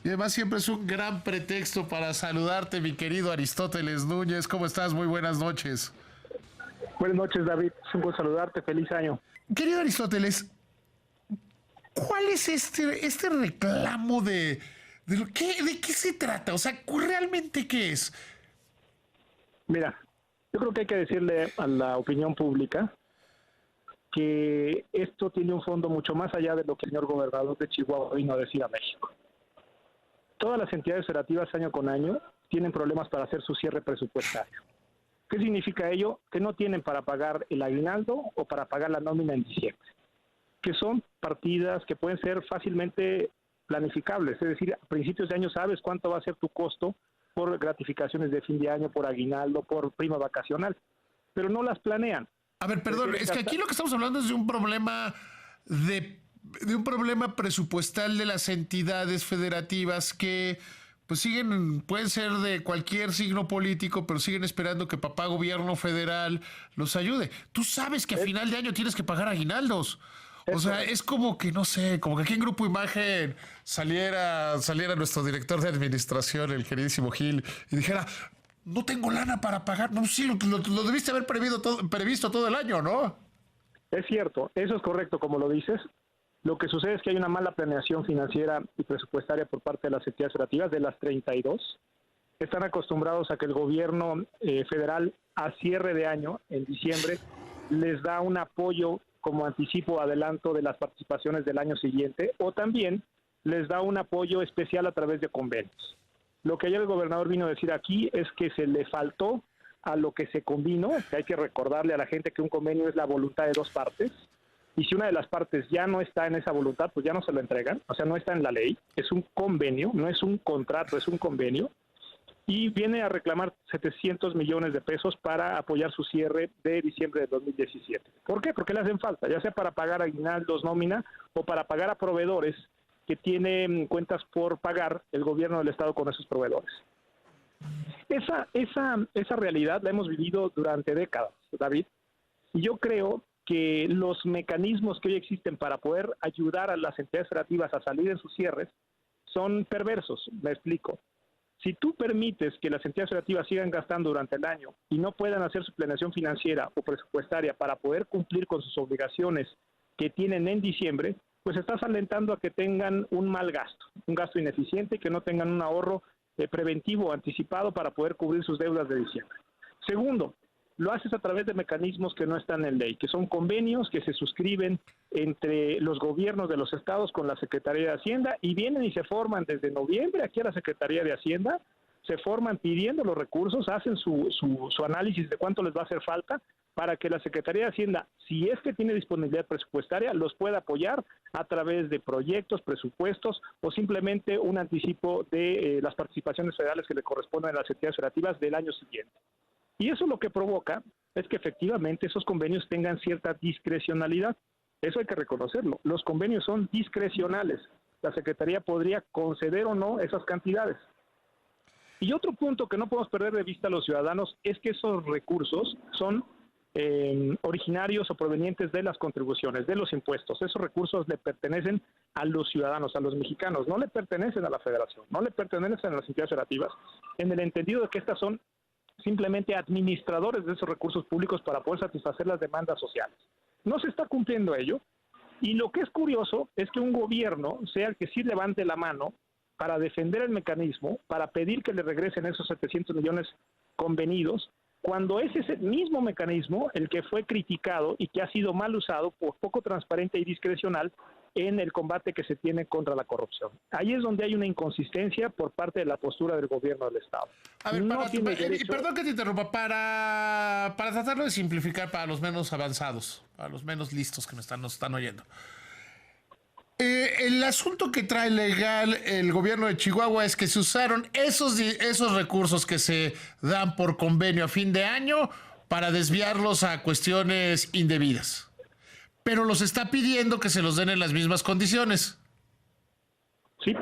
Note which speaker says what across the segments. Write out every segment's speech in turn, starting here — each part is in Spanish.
Speaker 1: Y además siempre es un gran pretexto para saludarte, mi querido Aristóteles Núñez. ¿Cómo estás? Muy buenas noches.
Speaker 2: Buenas noches, David. Es un gusto saludarte. Feliz año.
Speaker 1: Querido Aristóteles, ¿cuál es este reclamo de qué se trata? O sea, ¿realmente qué es?
Speaker 2: Mira, yo creo que hay que decirle a la opinión pública que esto tiene un fondo mucho más allá de lo que el señor gobernador de Chihuahua vino a decir a México. Todas las entidades federativas año con año tienen problemas para hacer su cierre presupuestario. ¿Qué significa ello? Que no tienen para pagar el aguinaldo o para pagar la nómina en diciembre, que son partidas que pueden ser fácilmente planificables, es decir, a principios de año sabes cuánto va a ser tu costo por gratificaciones de fin de año, por aguinaldo, por prima vacacional, pero no las planean.
Speaker 1: A ver, perdón,
Speaker 2: Prefieren
Speaker 1: es que
Speaker 2: gastar.
Speaker 1: aquí lo que estamos hablando es de un problema de un problema presupuestal de las entidades federativas que pues siguen, pueden ser de cualquier signo político, pero siguen esperando que papá gobierno federal los ayude. Tú sabes que a
Speaker 2: Es,
Speaker 1: final de año tienes que pagar aguinaldos. O
Speaker 2: es
Speaker 1: sea,
Speaker 2: correcto.
Speaker 1: es como que, no sé, como que aquí en Grupo Imagen saliera nuestro director de administración, el queridísimo Gil, y dijera, no tengo lana para pagar. No, sí, lo debiste haber previsto todo el año, ¿no?
Speaker 2: Es cierto, eso es correcto como lo dices. Lo que sucede es que hay una mala planeación financiera y presupuestaria por parte de las entidades federativas, de las 32. Están acostumbrados a que el gobierno federal a cierre de año, en diciembre, les da un apoyo como anticipo o adelanto de las participaciones del año siguiente, o también les da un apoyo especial a través de convenios. Lo que ayer el gobernador vino a decir aquí es que se le faltó a lo que se convino, que hay que recordarle a la gente que un convenio es la voluntad de dos partes, y si una de las partes ya no está en esa voluntad, pues ya no se lo entregan, o sea, no está en la ley, es un convenio, no es un contrato, es un convenio, y viene a reclamar 700 millones de pesos para apoyar su cierre de diciembre de 2017. ¿Por qué? Porque le hacen falta, ya sea para pagar aguinaldos, nómina, o para pagar a proveedores que tienen cuentas por pagar el gobierno del estado con esos proveedores. Esa realidad la hemos vivido durante décadas, David, y yo creo que los mecanismos que hoy existen para poder ayudar a las entidades federativas a salir en sus cierres son perversos. Me explico. Si tú permites que las entidades federativas sigan gastando durante el año y no puedan hacer su planeación financiera o presupuestaria para poder cumplir con sus obligaciones que tienen en diciembre, pues estás alentando a que tengan un mal gasto, un gasto ineficiente, que no tengan un ahorro preventivo o anticipado para poder cubrir sus deudas de diciembre. Segundo, lo haces a través de mecanismos que no están en ley, que son convenios que se suscriben entre los gobiernos de los estados con la Secretaría de Hacienda y vienen y se forman desde noviembre aquí a la Secretaría de Hacienda, se forman pidiendo los recursos, hacen su análisis de cuánto les va a hacer falta para que la Secretaría de Hacienda, si es que tiene disponibilidad presupuestaria, los pueda apoyar a través de proyectos, presupuestos o simplemente un anticipo de las participaciones federales que le corresponden a las entidades federativas del año siguiente. Y eso lo que provoca es que efectivamente esos convenios tengan cierta discrecionalidad. Eso hay que reconocerlo. Los convenios son discrecionales. La Secretaría podría conceder o no esas cantidades. Y otro punto que no podemos perder de vista a los ciudadanos es que esos recursos son originarios o provenientes de las contribuciones, de los impuestos. Esos recursos le pertenecen a los ciudadanos, a los mexicanos, no le pertenecen a la federación, no le pertenecen a las entidades federativas, en el entendido de que estas son simplemente administradores de esos recursos públicos para poder satisfacer las demandas sociales. No se está cumpliendo ello, y lo que es curioso es que un gobierno sea el que sí levante la mano para defender el mecanismo, para pedir que le regresen esos 700 millones convenidos, cuando es ese mismo mecanismo el que fue criticado y que ha sido mal usado por poco transparente y discrecional en el combate que se tiene contra la corrupción. Ahí es donde hay una inconsistencia por parte de la postura del gobierno del Estado.
Speaker 1: A ver,
Speaker 2: No tiene
Speaker 1: y
Speaker 2: derecho.
Speaker 1: perdón que te interrumpa, para tratarlo de simplificar para los menos avanzados, para los menos listos que nos están oyendo. El asunto que trae legal el gobierno de Chihuahua es que se usaron esos recursos que se dan por convenio a fin de año para desviarlos a cuestiones indebidas. Pero los está pidiendo que se los den en las mismas condiciones.
Speaker 2: Sí,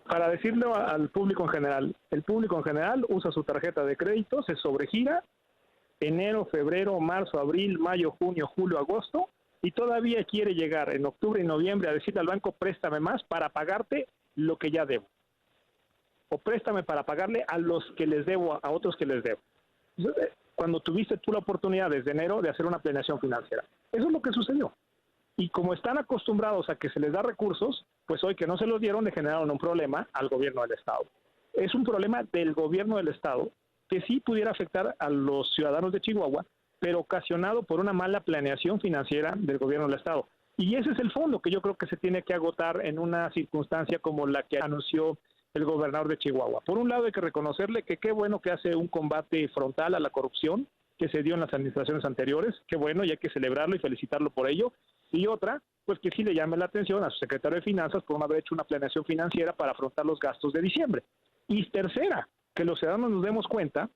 Speaker 2: para decirlo al público en general, el público en general usa su tarjeta de crédito, se sobregira enero, febrero, marzo, abril, mayo, junio, julio, agosto, y todavía quiere llegar en octubre y noviembre a decirle al banco, préstame más para pagarte lo que ya debo. o préstame para pagarle a los que les debo, a otros que les debo. Cuando tuviste tú la oportunidad desde enero de hacer una planeación financiera. Eso es lo que sucedió. Y como están acostumbrados a que se les da recursos, pues hoy que no se los dieron le generaron un problema al gobierno del Estado. Es un problema del gobierno del Estado que sí pudiera afectar a los ciudadanos de Chihuahua, pero ocasionado por una mala planeación financiera del gobierno del Estado. Y ese es el fondo que yo creo que se tiene que agotar en una circunstancia como la que anunció el gobernador de Chihuahua. Por un lado hay que reconocerle que qué bueno que hace un combate frontal a la corrupción que se dio en las administraciones anteriores, qué bueno y hay que celebrarlo y felicitarlo por ello. Y otra, pues que sí le llame la atención a su secretario de Finanzas por no haber hecho una planeación financiera para afrontar los gastos de diciembre. Y tercera, que los ciudadanos nos demos cuenta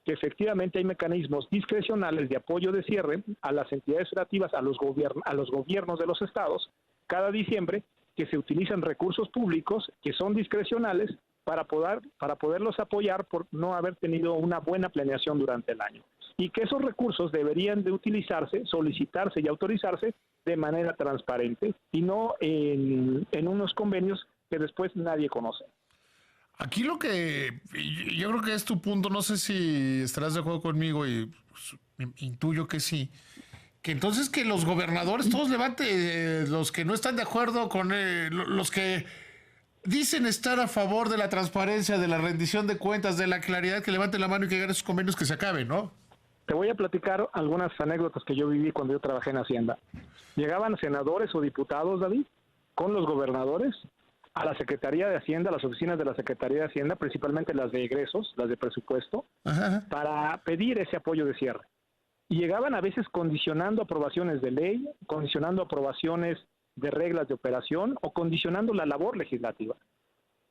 Speaker 2: que efectivamente hay mecanismos discrecionales de apoyo de cierre a las entidades federativas, a los gobiernos de los estados, cada diciembre, que se utilizan recursos públicos que son discrecionales para poderlos apoyar por no haber tenido una buena planeación durante el año. Y que esos recursos deberían de utilizarse, solicitarse y autorizarse de manera transparente y no en unos convenios que después nadie conoce.
Speaker 1: Aquí lo que yo creo que es tu punto, no sé si estarás de acuerdo conmigo y pues, intuyo que sí, que entonces que los gobernadores todos levanten, los que no están de acuerdo con los que dicen estar a favor de la transparencia, de la rendición de cuentas, de la claridad, que levanten la mano y que hagan esos convenios que se acaben, ¿no?
Speaker 2: Te voy a platicar algunas anécdotas que yo viví cuando yo trabajé en Hacienda. Llegaban senadores o diputados, David, con los gobernadores a la Secretaría de Hacienda, a las oficinas de la Secretaría de Hacienda, principalmente las de egresos, las de presupuesto,
Speaker 1: Ajá.
Speaker 2: para pedir ese apoyo de cierre. Y llegaban a veces condicionando aprobaciones de ley, condicionando aprobaciones de reglas de operación o condicionando la labor legislativa.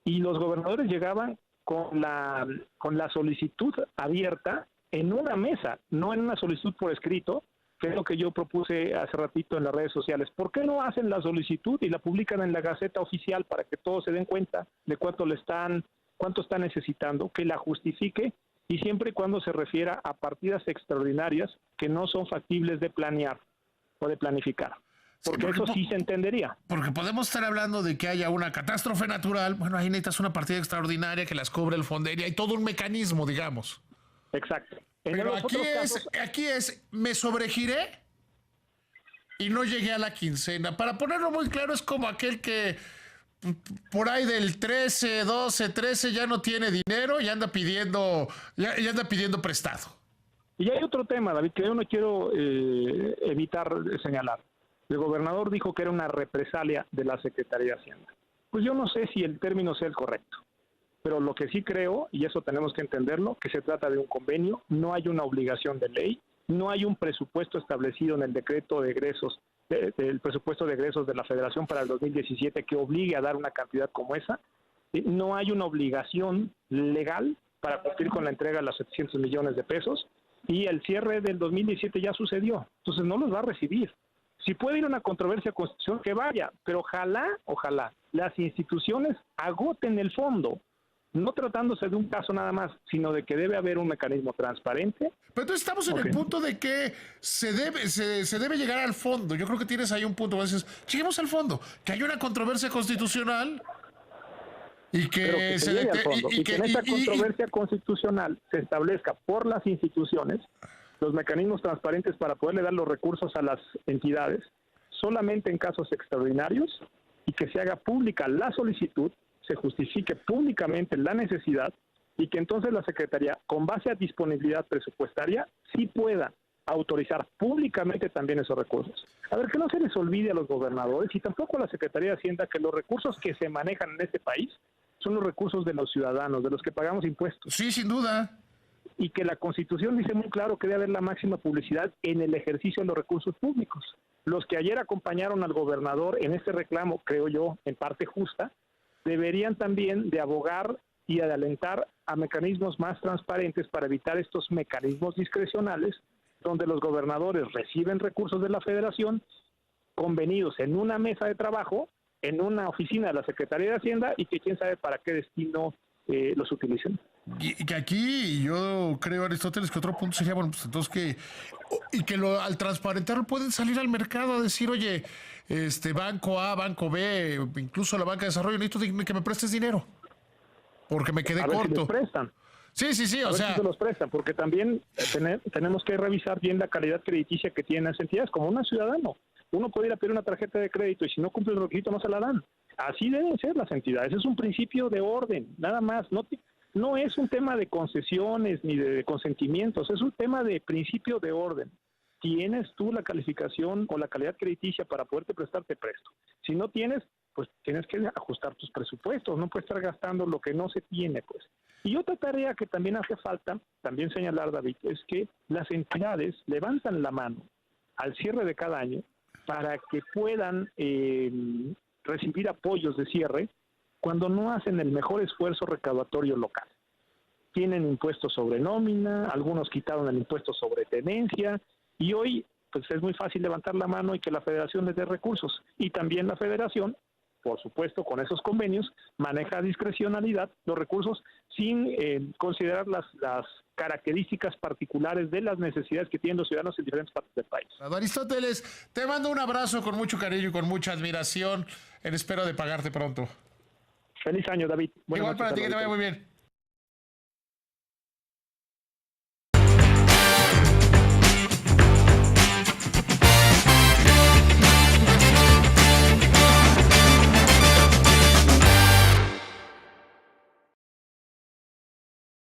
Speaker 2: Y los gobernadores llegaban con la solicitud abierta en una mesa, no en una solicitud por escrito, que es lo que yo propuse hace ratito en las redes sociales. ¿Por qué no hacen la solicitud y la publican en la Gaceta Oficial para que todos se den cuenta de cuánto están necesitando, que la justifique y siempre y cuando se refiera a partidas extraordinarias que no son factibles de planear o de planificar? Porque eso sí se entendería.
Speaker 1: Porque podemos estar hablando de que haya una catástrofe natural, bueno, ahí necesitas una partida extraordinaria que las cubre el Fonderia, hay todo un mecanismo, digamos.
Speaker 2: Exacto.
Speaker 1: Pero aquí es, me sobregiré y no llegué a la quincena. Para ponerlo muy claro, es como aquel que por ahí del 13, 12, 13 ya no tiene dinero y anda pidiendo, ya anda pidiendo prestado.
Speaker 2: Y hay otro tema, David, que yo no quiero evitar señalar. El gobernador dijo que era una represalia de la Secretaría de Hacienda. Pues yo no sé si el término sea el correcto. Pero lo que sí creo, y eso tenemos que entenderlo, que se trata de un convenio, no hay una obligación de ley, no hay un presupuesto establecido en el decreto de egresos, el presupuesto de egresos de la Federación para el 2017 que obligue a dar una cantidad como esa, no hay una obligación legal para cumplir con la entrega de los 700 millones de pesos, y el cierre del 2017 ya sucedió, entonces no los va a recibir. Si puede ir a una controversia constitucional, que vaya, pero ojalá, las instituciones agoten el fondo, no tratándose de un caso nada más, sino de que debe haber un mecanismo transparente.
Speaker 1: Pero entonces estamos en el punto de que se debe llegar al fondo. Yo creo que tienes ahí un punto. Dices, lleguemos al fondo, que hay una controversia constitucional y que
Speaker 2: en esa controversia constitucional se establezca por las instituciones los mecanismos transparentes para poderle dar los recursos a las entidades solamente en casos extraordinarios y que se haga pública la solicitud, se justifique públicamente la necesidad y que entonces la Secretaría, con base a disponibilidad presupuestaria, sí pueda autorizar públicamente también esos recursos. A ver, que no se les olvide a los gobernadores y tampoco a la Secretaría de Hacienda que los recursos que se manejan en este país son los recursos de los ciudadanos, de los que pagamos impuestos.
Speaker 1: Sí, sin duda.
Speaker 2: Y que la Constitución dice muy claro que debe haber la máxima publicidad en el ejercicio de los recursos públicos. Los que ayer acompañaron al gobernador en este reclamo, creo yo, en parte justa, deberían también de abogar y de alentar a mecanismos más transparentes para evitar estos mecanismos discrecionales donde los gobernadores reciben recursos de la Federación convenidos en una mesa de trabajo, en una oficina de la Secretaría de Hacienda y que quién sabe para qué destino los utilicen.
Speaker 1: Y que aquí yo creo, Aristóteles, que otro punto sería, bueno, pues entonces al transparentarlo pueden salir al mercado a decir, oye, Banco A, Banco B, incluso la banca de desarrollo, necesito que me prestes dinero. porque me quedé
Speaker 2: a ver si
Speaker 1: corto.
Speaker 2: les prestan.
Speaker 1: Sí,
Speaker 2: A
Speaker 1: o
Speaker 2: ver
Speaker 1: sea,
Speaker 2: si se los prestan, porque también tenemos que revisar bien la calidad crediticia que tienen las entidades, como un ciudadano. Uno puede ir a pedir una tarjeta de crédito y si no cumple el requisito no se la dan. Así deben ser las entidades. Es un principio de orden, nada más. No es un tema de concesiones ni de consentimientos, es un tema de principio de orden. ¿Tienes tú la calificación o la calidad crediticia para poderte prestar? Te presto. Si no tienes, pues tienes que ajustar tus presupuestos, no puedes estar gastando lo que no se tiene, pues. Y otra tarea que también hace falta, también señalar, David, es que las entidades levantan la mano al cierre de cada año para que puedan recibir apoyos de cierre cuando no hacen el mejor esfuerzo recaudatorio local. Tienen impuestos sobre nómina, algunos quitaron el impuesto sobre tenencia, y hoy pues es muy fácil levantar la mano y que la federación les dé recursos. Y también la federación, por supuesto, con esos convenios, maneja a discrecionalidad los recursos sin considerar las características particulares de las necesidades que tienen los ciudadanos en diferentes partes del país.
Speaker 1: Aristóteles, te mando un abrazo con mucho cariño y con mucha admiración en espera de pagarte pronto.
Speaker 2: Feliz año, David.
Speaker 1: Igual para ti, que te vaya muy bien.